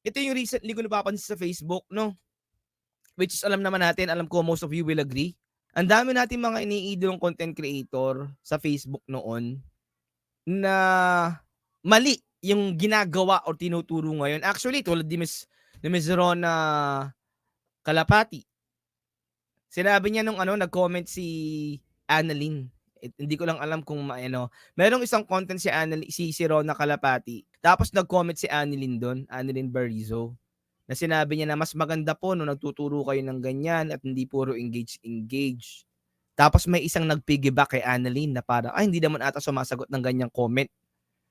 ito yung recently ko napapansin sa Facebook, no? Which is alam naman natin, alam ko most of you will agree. Ang dami nating mga iniidolong content creator sa Facebook noon na mali yung ginagawa o tinuturo ngayon. Actually, tulad ni Miss Rona Kalapati. Sinabi niya nung ano, nag-comment si Annalyn. Hindi ko lang alam kung ano. Merong isang content si Rona Kalapati. Tapos nag-comment si Annalyn doon, Annalyn Barizo, na sinabi niya na mas maganda po no nagtuturo kayo ng ganyan at hindi puro engage. Tapos may isang nag-piggyback kay Annalyn na parang, ay hindi naman ata sumasagot ng ganyang comment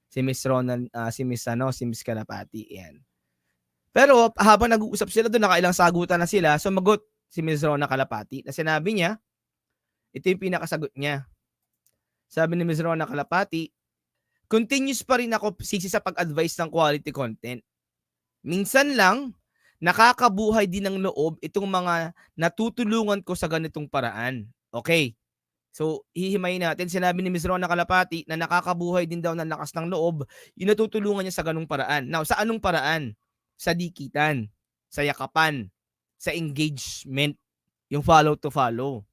si Miss Ronald, si Miss Kalapati. Yan. Pero habang nag-uusap sila doon, nakailang sagutan na sila, sumagot si Miss Rona Kalapati na sinabi niya, ito yung pinakasagot niya. Sabi ni Miss Rona Kalapati, continuous pa rin ako sisi sa pag-advise ng quality content. Minsan lang, nakakabuhay din ng loob itong mga natutulungan ko sa ganitong paraan. Okay. So, hihimayin natin. Sinabi ni Miss Rona Kalapati na nakakabuhay din daw ng lakas ng loob yung natutulungan niya sa ganung paraan. Now, sa anong paraan? Sa dikitan, sa yakapan, sa engagement, yung follow to follow.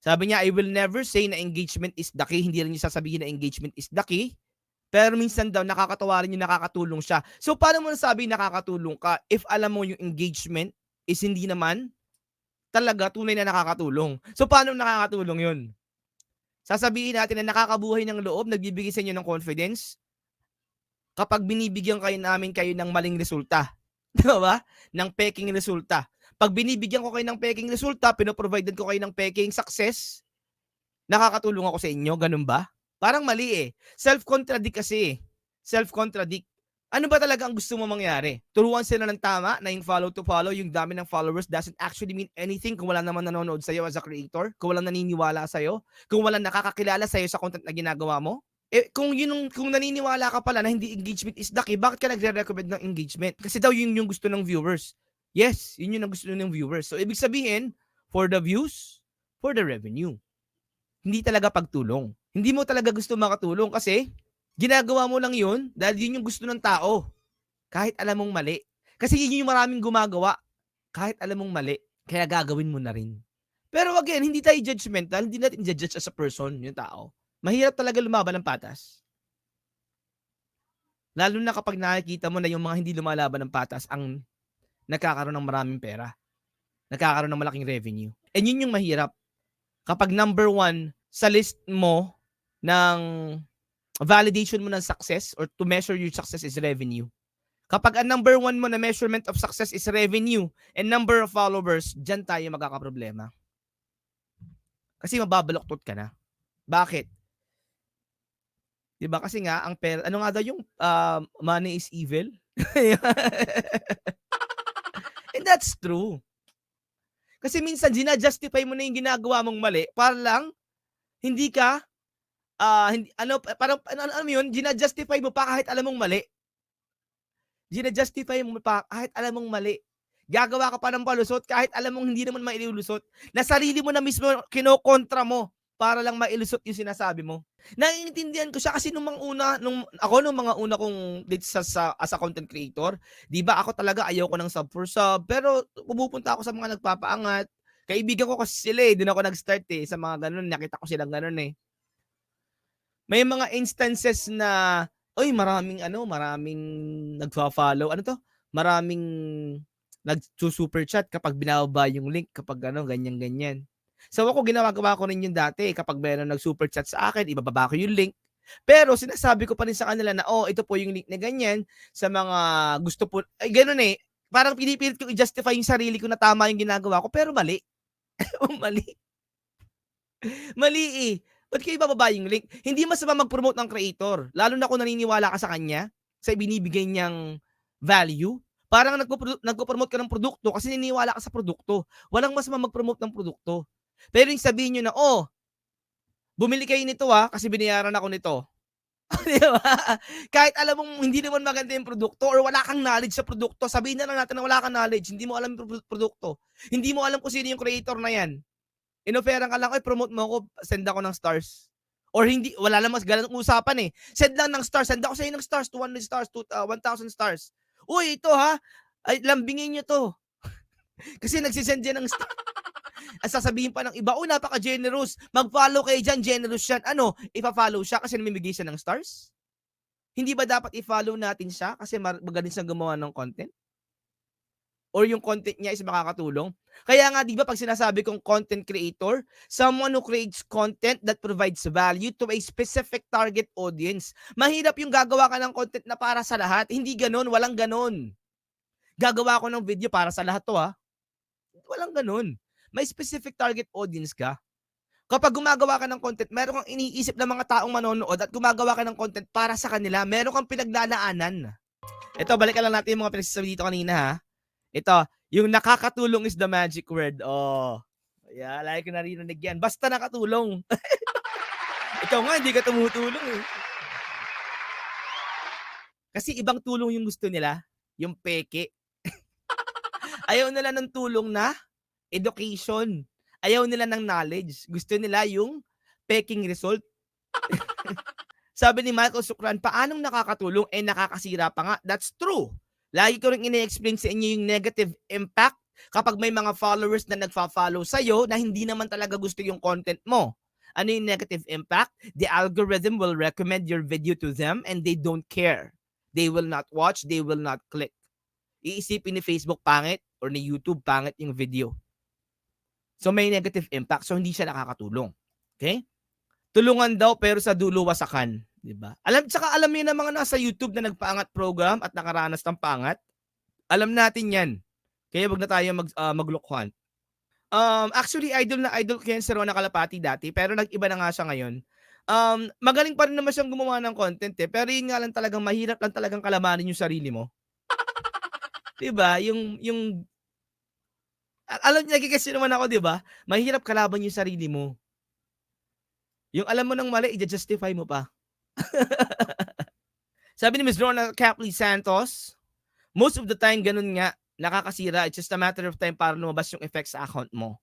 Sabi niya, I will never say na engagement is the key. Hindi rin niya sasabihin na engagement is the key. Pero minsan daw, nakakatawa rin yung nakakatulong siya. So, paano mo nasabi nakakatulong ka if alam mo yung engagement is hindi naman talaga tunay na nakakatulong? So, paano nakakatulong yun? Sasabihin natin na nakakabuhay ng loob, nagbibigay sa inyo ng confidence kapag binibigyan namin kayo ng maling resulta. Di ba? Ng peking resulta. Pag binibigyan ko kayo ng peking resulta, pinoprovided ko kayo ng peking success, nakakatulong ako sa inyo, ganun ba? Parang mali eh. Self-contradict kasi. Self-contradict. Ano ba talaga ang gusto mo mangyari? Turuan sila ng tama na yung follow to follow, yung dami ng followers doesn't actually mean anything kung wala naman nanonood sa'yo as a creator, kung walang naniniwala sa'yo, kung walang nakakakilala sa'yo sa content na ginagawa mo? Eh, kung naniniwala ka pala na hindi engagement is the key, bakit ka nagre-recommend ng engagement? Kasi daw yun yung gusto ng viewers. Yes, yun yung gusto ng viewers. So, ibig sabihin, for the views, for the revenue. Hindi talaga pagtulong. Hindi mo talaga gusto makatulong kasi ginagawa mo lang yun dahil yun yung gusto ng tao. Kahit alam mong mali. Kasi yun yung maraming gumagawa. Kahit alam mong mali. Kaya gagawin mo na rin. Pero again, hindi tayo judgmental. Hindi natin judge as a person, yung tao. Mahirap talaga lumaban ng patas. Lalo na kapag nakikita mo na yung mga hindi lumalaban ng patas ang nagkakaroon ng maraming pera. Nagkakaroon ng malaking revenue. And yun yung mahirap. Kapag number 1 sa list mo ng validation mo ng success or to measure your success is revenue. Kapag ang number 1 mo na measurement of success is revenue and number of followers, dyan tayo magkakaproblema. Kasi mababaloktot ka na. Bakit? Diba? Kasi nga, ang pera, ano nga daw yung money is evil? And that's true. Kasi minsan, ginajustify mo na yung ginagawa mong mali para lang hindi ka, parang yun, ginajustify mo pa kahit alam mong mali. Ginajustify mo pa kahit alam mong mali. Gagawa ka pa ng palusot kahit alam mong hindi naman mailulusot. Na sarili mo na mismo kinokontra mo para lang mailusot yung sinasabi mo. Naiintindihan ko siya kasi nung mga una kong dates as a content creator, 'di ba ako talaga ayaw ko ng sub for sub, pero pumupunta ako sa mga nagpapaangat. Kaibigan ko kasi sila doon ako nag-start sa mga ganun, nakita ko silang ganun May mga instances na maraming nagfa-follow, maraming nagsu-super chat kapag binababa yung link kapag ganyan. So ako ginagawa ko rin yun dati kapag mayroong nag-super chat sa akin, ibababa ko yung link. Pero sinasabi ko pa rin sa kanila na, ito po yung link na ganyan sa mga gusto po, ganun parang pinipilit ko i-justify yung sarili ko na tama yung ginagawa ko, pero mali. Mali. Mali Ba't kayo ibababa yung link? Hindi masama mag-promote ng creator, lalo na kung naniniwala ka sa kanya, sa binibigay niyang value. Parang nagpo-promote ka ng produkto kasi naniniwala ka sa produkto. Walang masama mag-promote ng produkto. Pero yung sabihin nyo na, bumili kayo nito kasi binayaran ako nito. Di ba? Kahit alam mong hindi naman maganda yung produkto or wala kang knowledge sa produkto, sabihin na lang natin na wala kang knowledge, hindi mo alam yung produkto. Hindi mo alam kung sino yung creator na yan. Inoferan ka lang, promote mo ako, send ako ng stars. Or hindi, wala lang mas ganang usapan Send lang ng stars, send ako sa iyo ng stars, 200 stars, 1,000 stars. Uy, ito Ay, lambingin niyo 'to. Kasi nagse-send yan ng at sasabihin pa ng iba, "Oh, napaka-generous. Mag-follow kayo diyan, generous yan." Ano, ifa-follow siya kasi namimigay siya ng stars? Hindi ba dapat i-follow natin siya kasi magaling siyang gumawa ng content? Or yung content niya is makakatulong? Kaya nga 'di ba 'pag sinasabi kong content creator, someone who creates content that provides value to a specific target audience. Mahirap yung gagawa ka ng content na para sa lahat, hindi gano'n, walang gano'n. Gagawa ako ng video para sa lahat 'to, walang gano'n. May specific target audience ka. Kapag gumagawa ka ng content, meron kang iniisip na mga taong manonood at gumagawa ka ng content para sa kanila, meron kang pinaglalaanan. Ito, balikan lang natin yung mga pinagsasabi dito kanina, ha. Ito, yung nakakatulong is the magic word. Oh, yeah, lagi ko naririnig yan. Basta nakatulong. Ikaw nga, hindi ka tumutulong eh. Kasi ibang tulong yung gusto nila, yung peke. Ayaw nila ng tulong na education. Ayaw nila ng knowledge. Gusto nila yung peking result. Sabi ni Michael Sukran, paanong nakakatulong? Eh, nakakasira pa nga. That's true. Lagi ko rin ine-explain sa inyo yung negative impact kapag may mga followers na nagfa-follow sa'yo na hindi naman talaga gusto yung content mo. Ano yung negative impact? The algorithm will recommend your video to them and they don't care. They will not watch, they will not click. Iisipin ni Facebook pangit or ni YouTube pangit yung video. So may negative impact. So hindi siya nakakatulong. Okay? Tulungan daw pero sa dulo wasakan, 'di ba? Alam niyo ng mga nasa YouTube na nagpaangat program at nakaranas ng pangat. Alam natin 'yan. Kaya wag na tayo maglokwan. Actually idol ko 'yan si Rona Kalapati dati pero nag-iba na nga siya ngayon. Magaling pa rin naman siyang gumawa ng content, eh, pero yun nga lang talagang mahirap lang talagang kalamanin yung sarili mo. 'Di ba? Alam niyo nage-gets niyo naman ako, 'di ba? Mahirap kalaban yung sarili mo. Yung alam mo ng mali ija-justify mo pa. Sabi ni Miss Rona Capley Santos, most of the time ganun nga, nakakasira. It's just a matter of time para lumabas yung effect sa account mo.